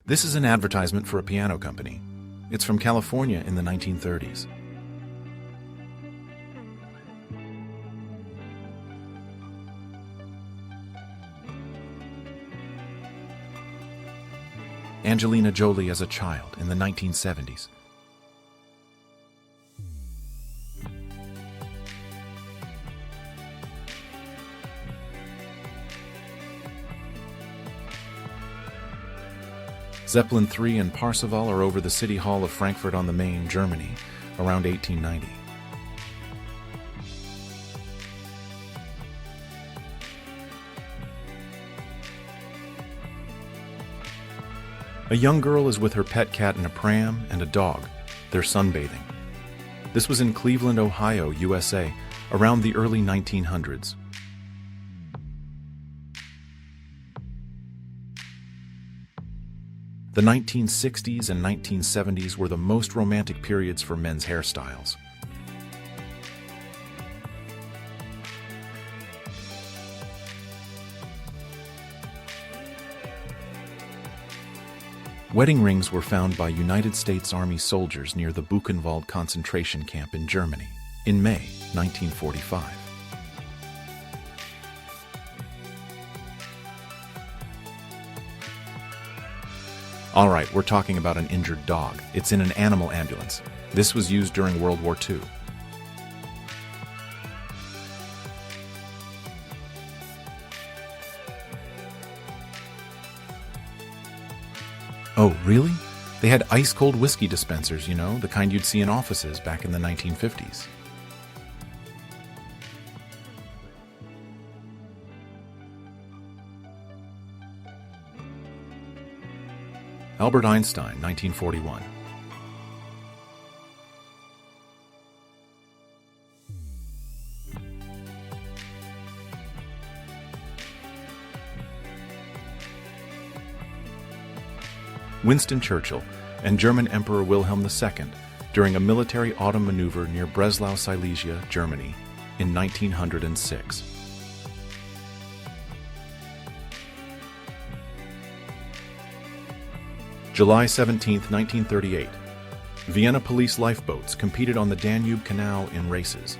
This is an advertisement for a piano company. It's from California in the 1930s. Angelina Jolie as a child in the 1970s. Zeppelin III and Parzival are over the City Hall of Frankfurt on the Main, Germany, around 1890. A young girl is with her pet cat in a pram and a dog. They're sunbathing. This was in Cleveland, Ohio, USA, around the early 1900s. The 1960s and 1970s were the most romantic periods for men's hairstyles. Wedding rings were found by United States Army soldiers near the Buchenwald concentration camp in Germany in May 1945. All right, we're talking about an injured dog. It's in an animal ambulance. This was used during World War II. Oh, really? They had ice-cold whiskey dispensers, you know, the kind you'd see in offices back in the 1950s. Albert Einstein, 1941. Winston Churchill and German Emperor Wilhelm II during a military autumn maneuver near Breslau, Silesia, Germany, in 1906. July 17, 1938. Vienna police lifeboats competed on the Danube Canal in races.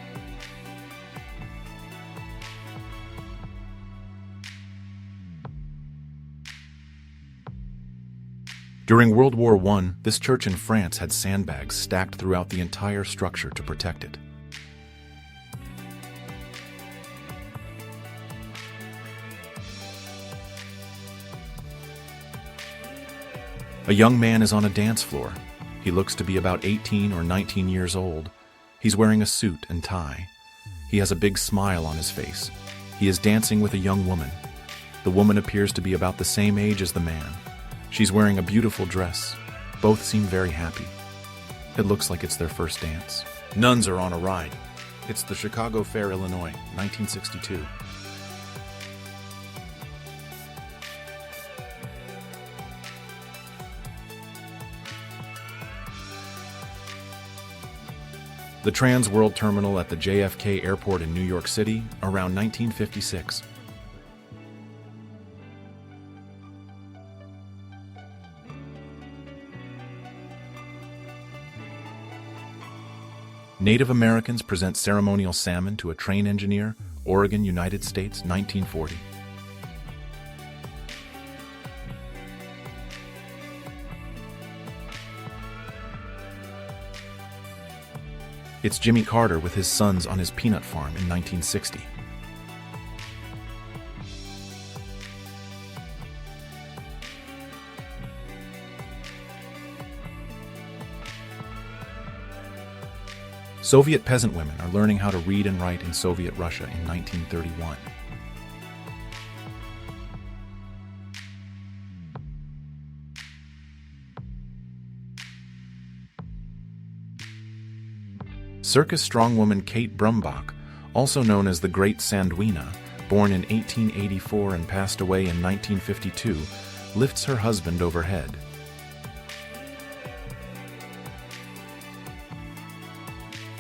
During World War I, this church in France had sandbags stacked throughout the entire structure to protect it. A young man is on a dance floor. He looks to be about 18 or 19 years old. He's wearing a suit and tie. He has a big smile on his face. He is dancing with a young woman. The woman appears to be about the same age as the man. She's wearing a beautiful dress. Both seem very happy. It looks like it's their first dance. Nuns are on a ride. It's the Chicago Fair, Illinois, 1962. The Trans World Terminal at the JFK Airport in New York City, around 1956. Native Americans present ceremonial salmon to a train engineer, Oregon, United States, 1940. It's Jimmy Carter with his sons on his peanut farm in 1960. Soviet peasant women are learning how to read and write in Soviet Russia in 1931. Circus strongwoman Kate Brumbach, also known as the Great Sandwina, born in 1884 and passed away in 1952, lifts her husband overhead.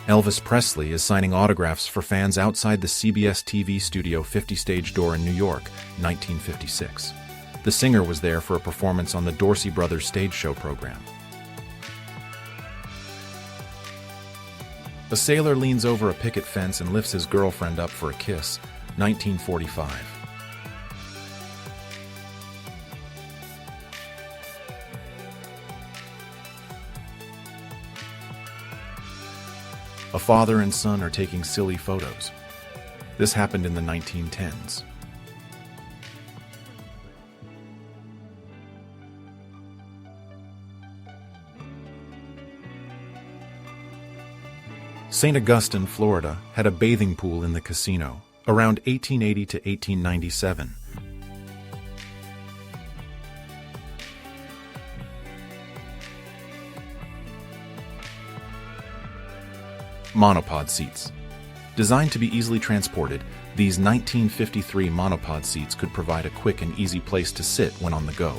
Elvis Presley is signing autographs for fans outside the CBS TV studio 50 stage door in New York, 1956. The singer was there for a performance on the Dorsey Brothers stage show program. A sailor leans over a picket fence and lifts his girlfriend up for a kiss, 1945. A father and son are taking silly photos. This happened in the 1910s. St. Augustine, Florida, had a bathing pool in the casino around 1880 to 1897. Monopod seats. Designed to be easily transported, these 1953 monopod seats could provide a quick and easy place to sit when on the go.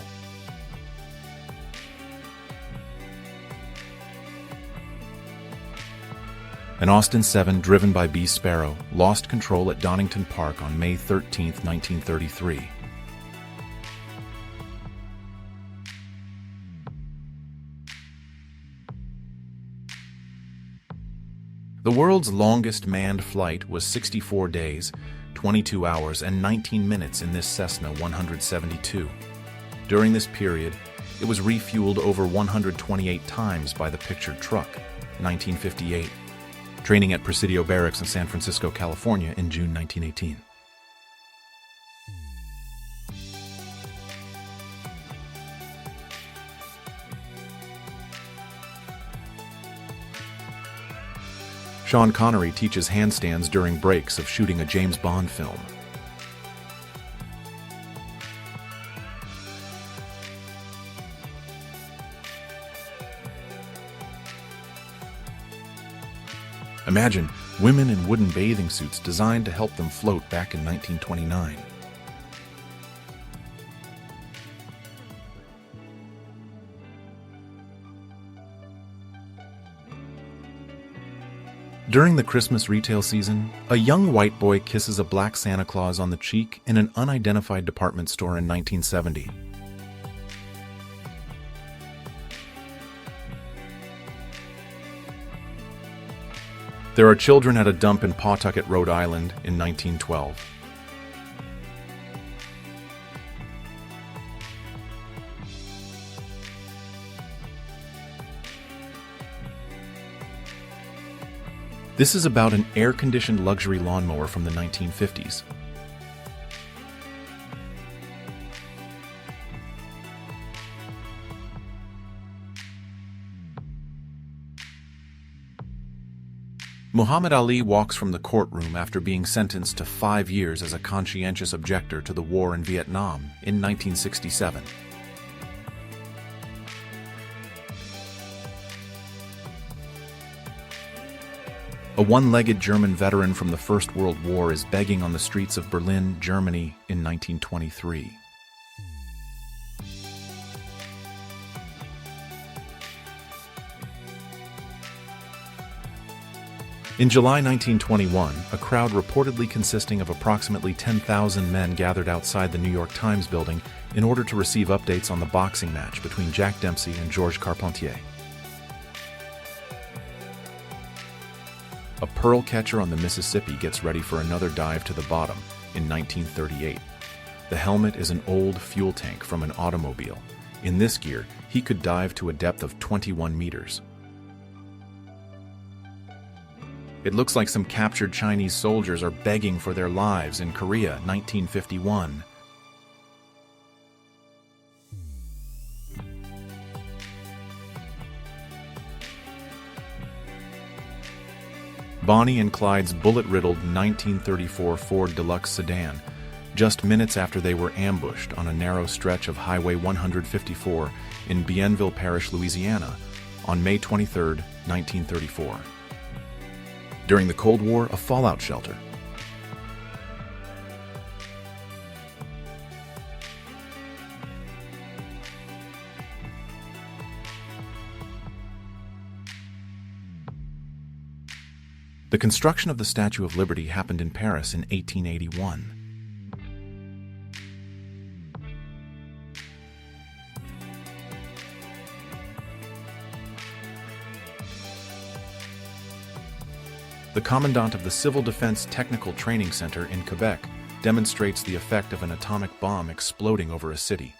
An Austin 7 driven by B. Sparrow lost control at Donington Park on May 13, 1933. The world's longest manned flight was 64 days, 22 hours, and 19 minutes in this Cessna 172. During this period, it was refueled over 128 times by the pictured truck, 1958. Training at Presidio Barracks in San Francisco, California in June 1918. Sean Connery teaches handstands during breaks of shooting a James Bond film. Imagine women in wooden bathing suits designed to help them float back in 1929. During the Christmas retail season, a young white boy kisses a black Santa Claus on the cheek in an unidentified department store in 1970. There are children at a dump in Pawtucket, Rhode Island in 1912. This is about an air-conditioned luxury lawnmower from the 1950s. Muhammad Ali walks from the courtroom after being sentenced to 5 years as a conscientious objector to the war in Vietnam in 1967. A one-legged German veteran from the First World War is begging on the streets of Berlin, Germany in 1923. In July 1921, a crowd reportedly consisting of approximately 10,000 men gathered outside the New York Times building in order to receive updates on the boxing match between Jack Dempsey and Georges Carpentier. A pearl catcher on the Mississippi gets ready for another dive to the bottom in 1938. The helmet is an old fuel tank from an automobile. In this gear, he could dive to a depth of 21 meters. It looks like some captured Chinese soldiers are begging for their lives in Korea, 1951. Bonnie and Clyde's bullet-riddled 1934 Ford Deluxe sedan, just minutes after they were ambushed on a narrow stretch of Highway 154 in Bienville Parish, Louisiana, on May 23, 1934. During the Cold War, a fallout shelter. The construction of the Statue of Liberty happened in Paris in 1881. The commandant of the Civil Defense Technical Training Center in Quebec demonstrates the effect of an atomic bomb exploding over a city.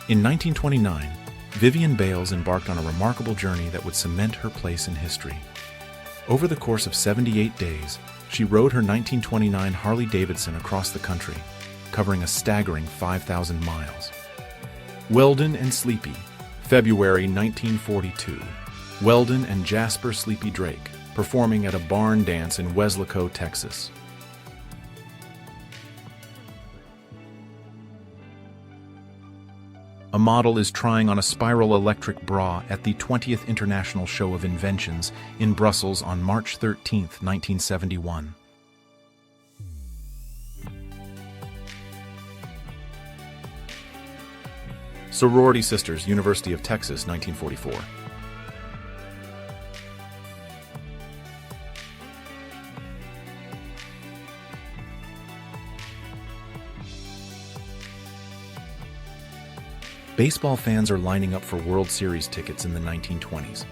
In 1929, Vivian Bales embarked on a remarkable journey that would cement her place in history. Over the course of 78 days, she rode her 1929 Harley-Davidson across the country, covering a staggering 5,000 miles. Weldon and Sleepy, February 1942. Weldon and Jasper Sleepy Drake, performing at a barn dance in Weslaco, Texas. A model is trying on a spiral electric bra at the 20th International Show of Inventions in Brussels on March 13, 1971. Sorority Sisters, University of Texas, 1944. Baseball fans are lining up for World Series tickets in the 1920s.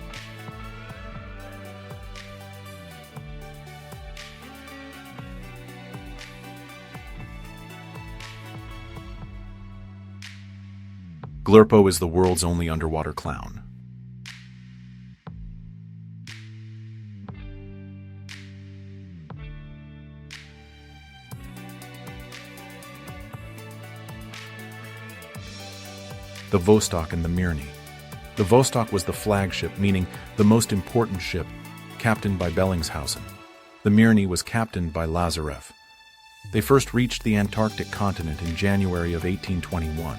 Glurpo is the world's only underwater clown. The Vostok and the Mirny. The Vostok was the flagship, meaning the most important ship, captained by Bellingshausen. The Mirny was captained by Lazarev. They first reached the Antarctic continent in January of 1821.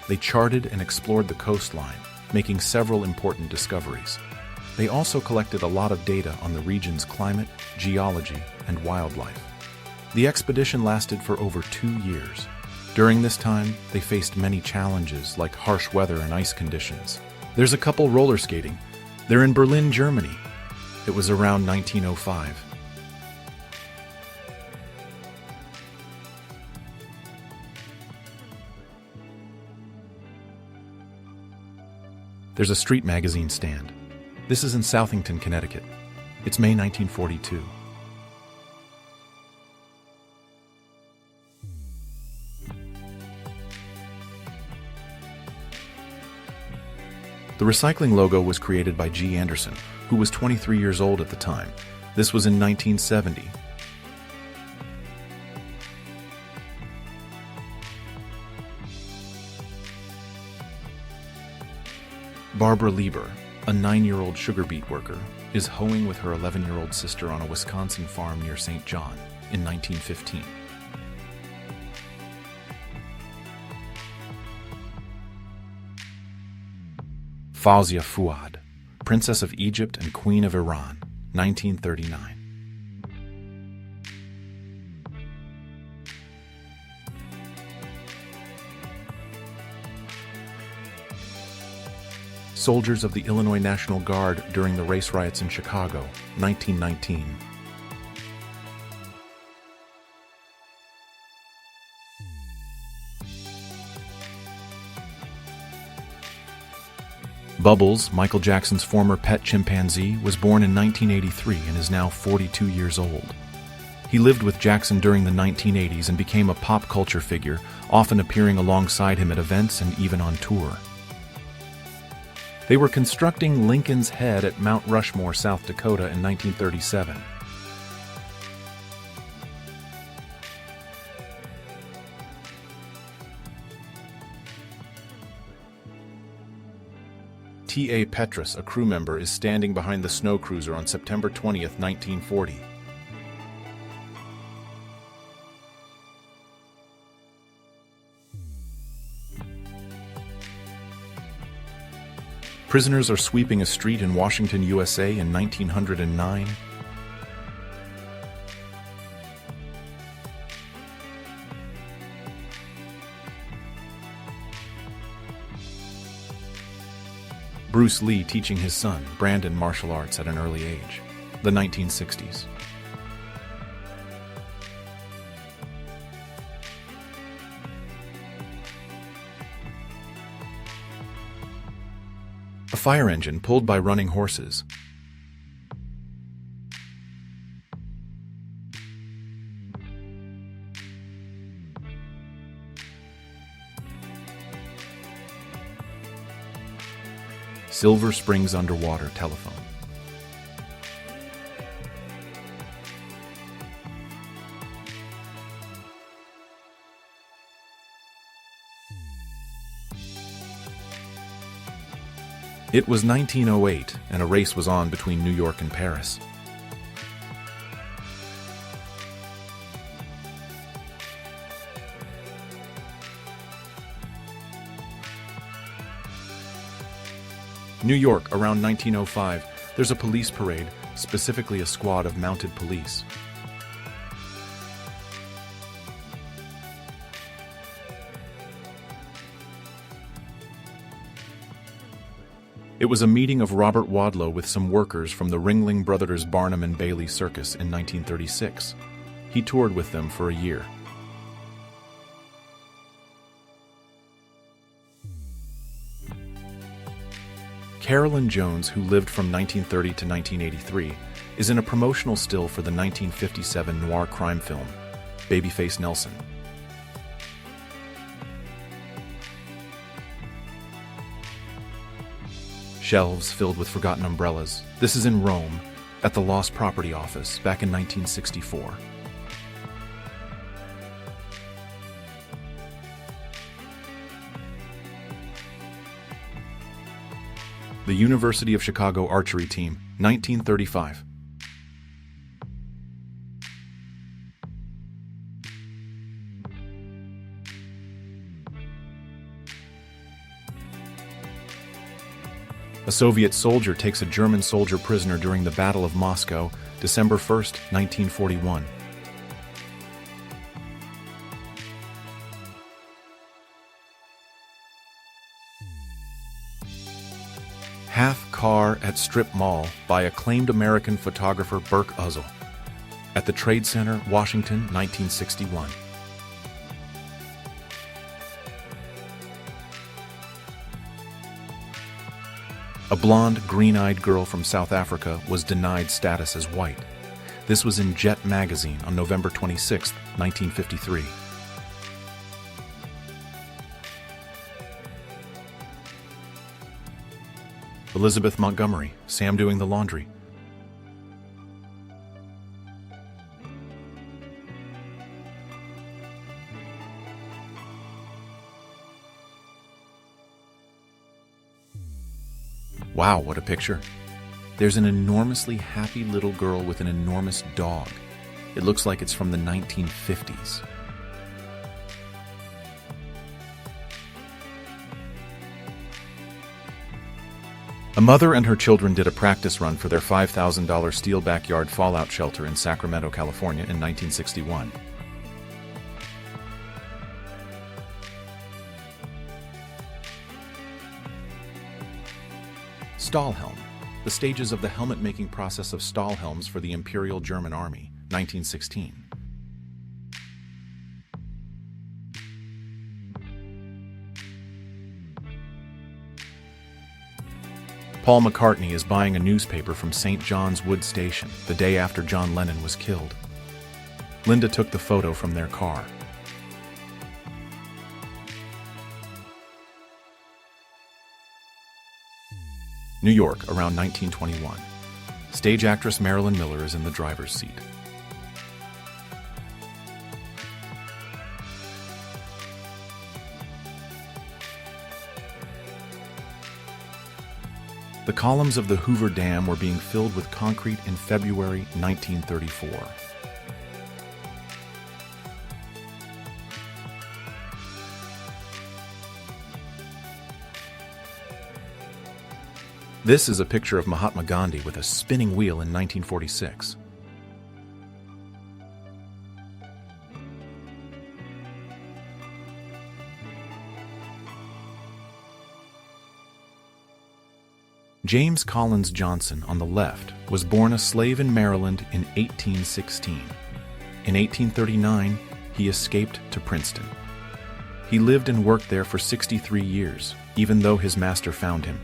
They charted and explored the coastline, making several important discoveries. They also collected a lot of data on the region's climate, geology, and wildlife. The expedition lasted for over 2 years. During this time, they faced many challenges like harsh weather and ice conditions. There's a couple roller skating. They're in Berlin, Germany. It was around 1905. There's a street magazine stand. This is in Southington, Connecticut. It's May 1942. The recycling logo was created by G. Anderson, who was 23 years old at the time. This was in 1970. Barbara Lieber, a 9-year-old sugar beet worker, is hoeing with her 11-year-old sister on a Wisconsin farm near St. John in 1915. Fawzia Fuad, Princess of Egypt and Queen of Iran, 1939. Soldiers of the Illinois National Guard during the race riots in Chicago, 1919. Bubbles, Michael Jackson's former pet chimpanzee, was born in 1983 and is now 42 years old. He lived with Jackson during the 1980s and became a pop culture figure, often appearing alongside him at events and even on tour. They were constructing Lincoln's Head at Mount Rushmore, South Dakota in 1937. T.A. Petrus, a crew member, is standing behind the snow cruiser on September 20th, 1940. Prisoners are sweeping a street in Washington, USA in 1909. Bruce Lee teaching his son, Brandon, martial arts at an early age. The 1960s. fire engine pulled by running horses. Silver Springs underwater telephone. It was 1908, and a race was on between New York and Paris. New York, around 1905, there's a police parade, specifically a squad of mounted police. It was a meeting of Robert Wadlow with some workers from the Ringling Brothers Barnum and Bailey Circus in 1936. He toured with them for a year. Carolyn Jones, who lived from 1930 to 1983, is in a promotional still for the 1957 noir crime film, Babyface Nelson. Shelves filled with forgotten umbrellas. This is in Rome, at the Lost Property Office, back in 1964. The University of Chicago Archery Team, 1935. A Soviet soldier takes a German soldier prisoner during the Battle of Moscow, December 1, 1941. Half Car at Strip Mall by acclaimed American photographer Burke Uzzell. At the Trade Center, Washington, 1961. A blonde, green-eyed girl from South Africa was denied status as white. This was in Jet magazine on November 26, 1953. Elizabeth Montgomery, Sam doing the laundry. Wow, what a picture. There's an enormously happy little girl with an enormous dog. It looks like it's from the 1950s. A mother and her children did a practice run for their $5,000 steel backyard fallout shelter in Sacramento, California in 1961. Stahlhelm, the stages of the helmet-making process of Stahlhelms for the Imperial German Army, 1916. Paul McCartney is buying a newspaper from St. John's Wood Station the day after John Lennon was killed. Linda took the photo from their car. New York, around 1921. Stage actress Marilyn Miller is in the driver's seat. The columns of the Hoover Dam were being filled with concrete in February 1934. This is a picture of Mahatma Gandhi with a spinning wheel in 1946. James Collins Johnson, on the left, was born a slave in Maryland in 1816. In 1839, he escaped to Princeton. He lived and worked there for 63 years, even though his master found him,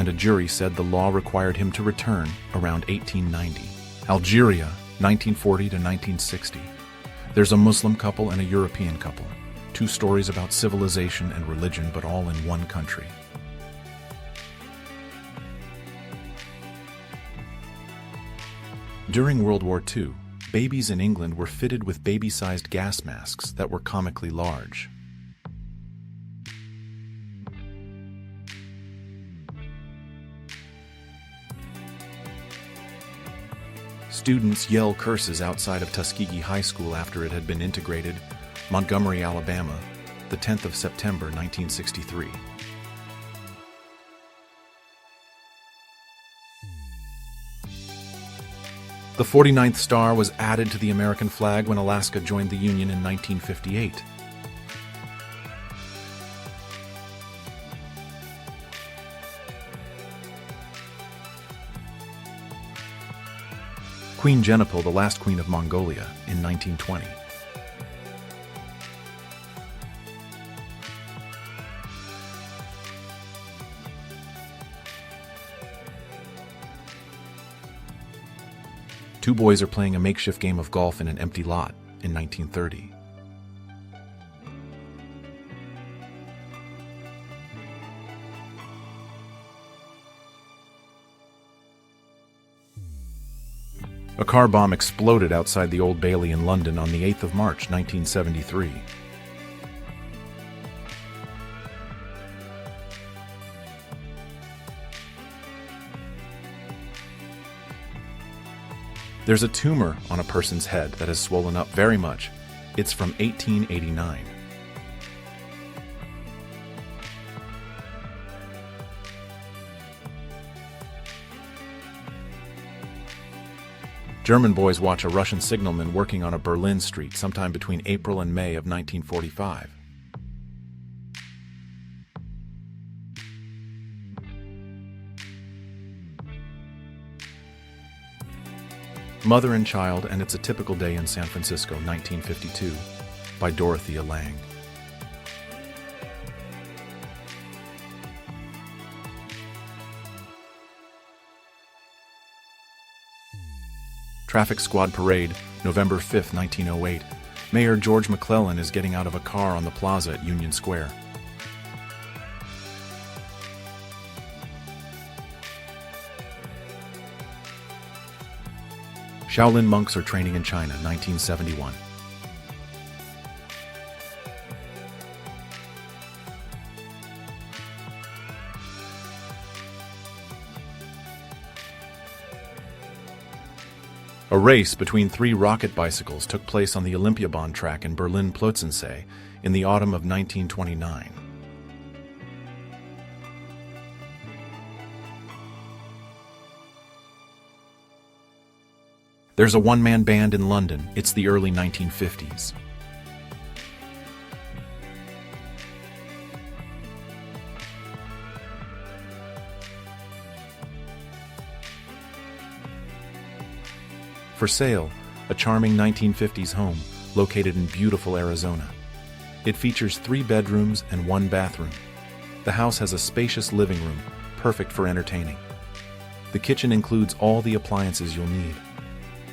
and a jury said the law required him to return around 1890. Algeria, 1940 to 1960. There's a Muslim couple and a European couple. Two stories about civilization and religion, but all in one country. During World War II, babies in England were fitted with baby-sized gas masks that were comically large. Students yell curses outside of Tuskegee High School after it had been integrated, Montgomery, Alabama, the 10th of September, 1963. The 49th star was added to the American flag when Alaska joined the Union in 1958. Queen Genepil, the last queen of Mongolia, in 1920. Two boys are playing a makeshift game of golf in an empty lot in 1930. A car bomb exploded outside the Old Bailey in London on the 8th of March, 1973. There's a tumor on a person's head that has swollen up very much. It's from 1889. German boys watch a Russian signalman working on a Berlin street sometime between April and May of 1945. Mother and Child, and It's a Typical Day in San Francisco, 1952, by Dorothea Lange. Traffic Squad Parade, November 5, 1908. Mayor George McClellan is getting out of a car on the plaza at Union Square. Shaolin monks are training in China, 1971. A race between three rocket bicycles took place on the Olympiabahn track in Berlin-Plötzensee in the autumn of 1929. There's a one-man band in London. It's the early 1950s. For sale, a charming 1950s home located in beautiful Arizona. It features 3 bedrooms and 1 bathroom. The house has a spacious living room, perfect for entertaining. The kitchen includes all the appliances you'll need.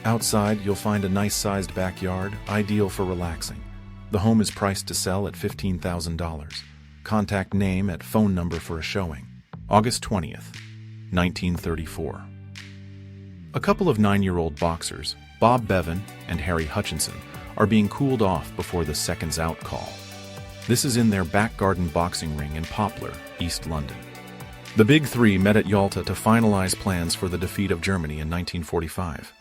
Outside, you'll find a nice-sized backyard, ideal for relaxing. The home is priced to sell at $15,000. Contact name at phone number for a showing. August 20th, 1934. A couple of 9-year-old boxers, Bob Bevan and Harry Hutchinson, are being cooled off before the seconds out call. This is in their back garden boxing ring in Poplar, East London. The Big Three met at Yalta to finalize plans for the defeat of Germany in 1945.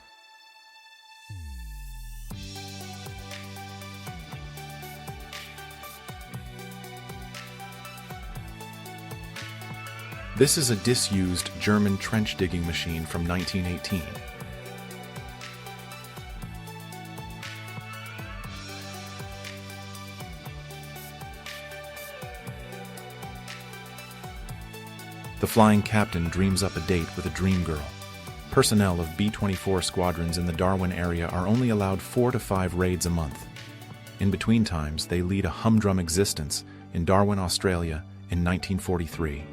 This is a disused German trench-digging machine from 1918. The flying captain dreams up a date with a dream girl. Personnel of B-24 squadrons in the Darwin area are only allowed 4 to 5 raids a month. In between times, they lead a humdrum existence in Darwin, Australia in 1943.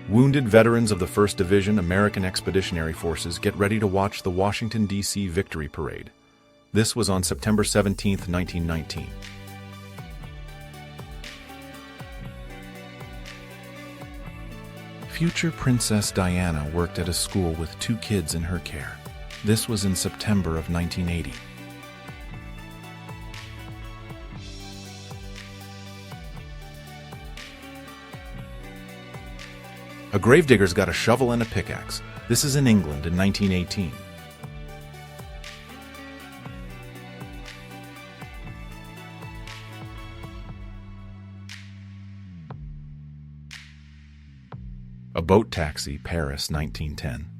Wounded veterans of the 1st Division American Expeditionary Forces get ready to watch the Washington, D.C. Victory Parade. This was on September 17, 1919. Future Princess Diana worked at a school with 2 kids in her care. This was in September of 1980. A gravedigger's got a shovel and a pickaxe. This is in England in 1918. A boat taxi, Paris, 1910.